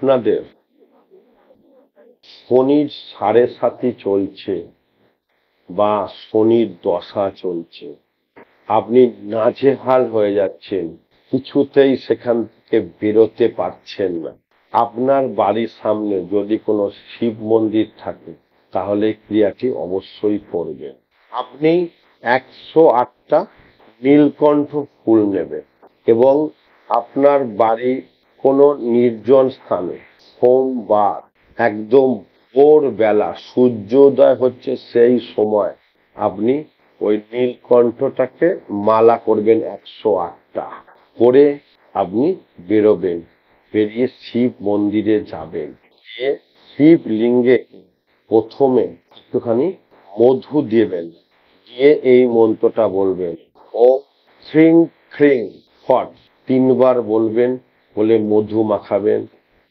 আপনাদের শনির 7.5 চলছে বা শনির দশা চলছে, আপনি নাজেহাল হয়ে যাচ্ছেন, কিছুতেই সেখান থেকে বেরোতে পারছেন না। আপনার বাড়ির সামনে যদি কোনো শিব মন্দির থাকে তাহলে ক্রিয়াটি অবশ্যই করবেন। আপনি 108টা নীলকণ্ঠ ফুল নেবেন এবং আপনার বাড়ি কোনো নির্জন স্থানে সোমবার একদম ভোরবেলা সূর্যোদয় হচ্ছে সেই সময় আপনি ওই নীলকণ্ঠটাকে মালা করবেন 108টা করে আপনি বেরোবেন। বেরিয়ে শিব মন্দিরে যাবেন, গিয়ে শিবলিঙ্গে প্রথমে একটুখানি মধু দেবেন, দিয়ে এই মন্ত্রটা বলবেন, ওম শ্রীং খ্রিং ফট 3বার বলবেন, বলে মধু মাখাবেন।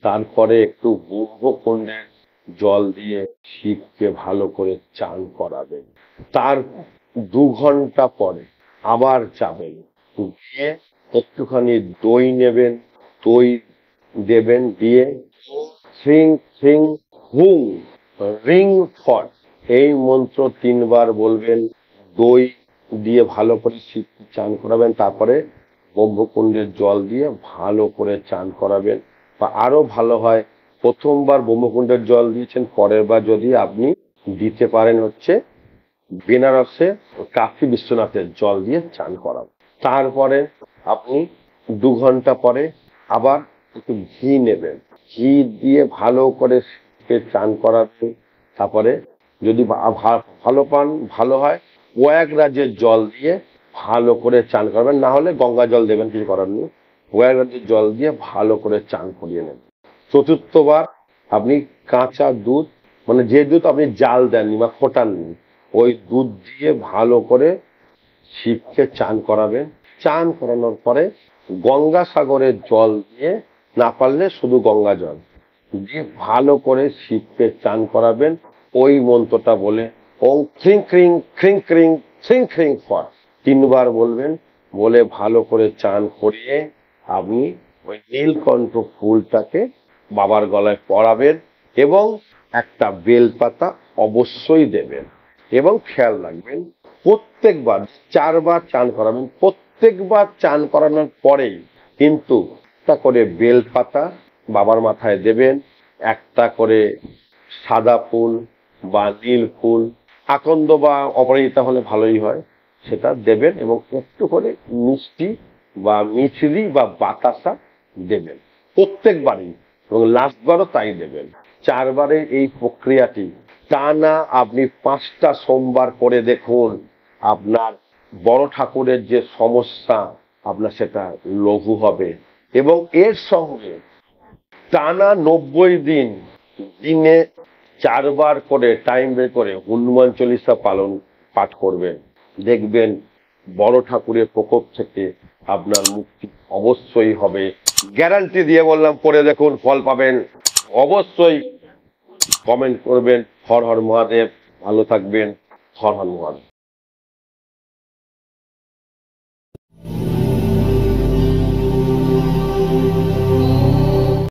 তারপরে একটু ব্রহ্মকুণ্ডের জল দিয়ে শিবকে ভালো করে চান করাবেন। তার 2 ঘন্টা পরে আবার যাবেন, গিয়ে একটুখানি দই নেবেন, দই দেবেন, দিয়ে শ্রীং শ্রীং হুং রিং ফট এই মন্ত্র 3বার বলবেন, দই দিয়ে ভালো করে শিবকে চান করাবেন। তারপরে ব্রহ্মকুণ্ডের জল দিয়ে ভালো করে চান করাবেন। বা আরো ভালো হয়, প্রথমবার ব্রহ্মকুণ্ডের জল দিয়েছেন, পরের বার যদি আপনি দিতে পারেন হচ্ছে বেনারসে কাশী বিশ্বনাথের জল দিয়ে চান করাবেন। তারপরে আপনি 2 ঘন্টা পরে আবার একটু ঘি নেবেন, ঘি দিয়ে ভালো করে চান করাবেন। তারপরে যদি ভালো পান, ভালো হয়, প্রয়াগরাজের জল দিয়ে ভালো করে চান করবেন, না হলে গঙ্গা জল দেবেন, কিছু করার নেই। প্রয়াগরাজের জল দিয়ে ভালো করে চান করিয়ে নেবেন। 4র্থবার আপনি কাঁচা দুধ, মানে যে দুধ আপনি জাল দেননি বা ফোটাননি, ওই দুধ দিয়ে ভালো করে শিবকে চান করাবেন। চান করানোর পরে গঙ্গাসাগরের জল দিয়ে, না পারলে শুধু গঙ্গা জল দিয়ে ভালো করে শিবকে চান করাবেন। ওই মন্ত্রটা বলে ওম খ্রিং খ্রিং খ্রিং খ্রিং খ্রিং খ্রিং ফট 3বার বলবেন, বলে ভালো করে চান করিয়ে আপনি ওই নীলকণ্ঠ ফুলটাকে বাবার গলায় পরাবেন এবং একটা বেলপাতা অবশ্যই দেবেন। এবং খেয়াল রাখবেন, প্রত্যেকবার 4বার চান করাবেন, প্রত্যেকবার চান করানোর পরেই কিন্তু একটা করে বেলপাতা বাবার মাথায় দেবেন, একটা করে সাদা ফুল বা নীল ফুল, আকন্দ বা অপরাজিতা হলে ভালোই হয়, সেটা দেবেন এবং একটু করে মিষ্টি বা মিছরি বা বাতাসা দেবেন প্রত্যেকবারই, এবং লাস্টবারও তাই দেবেন। 4বারে এই প্রক্রিয়াটি টানা আপনি 5টা সোমবার করে দেখুন, আপনার বড় ঠাকুরের যে সমস্যা আপনার সেটা লঘু হবে। এবং এর সঙ্গে টানা 90 দিন দিনে 4বার করে টাইম বের করে হনুমান চল্লিশা পাঠ করবেন, দেখবেন বড় ঠাকুরের প্রকোপ থেকে আপনার মুক্তি অবশ্যই হবে। গ্যারান্টি দিয়ে বললাম, করে দেখুন, ফল পাবেন। অবশ্যই কমেন্ট করবেন। হর হর মহাদেব। ভালো থাকবেন। হর হর মহাদেব।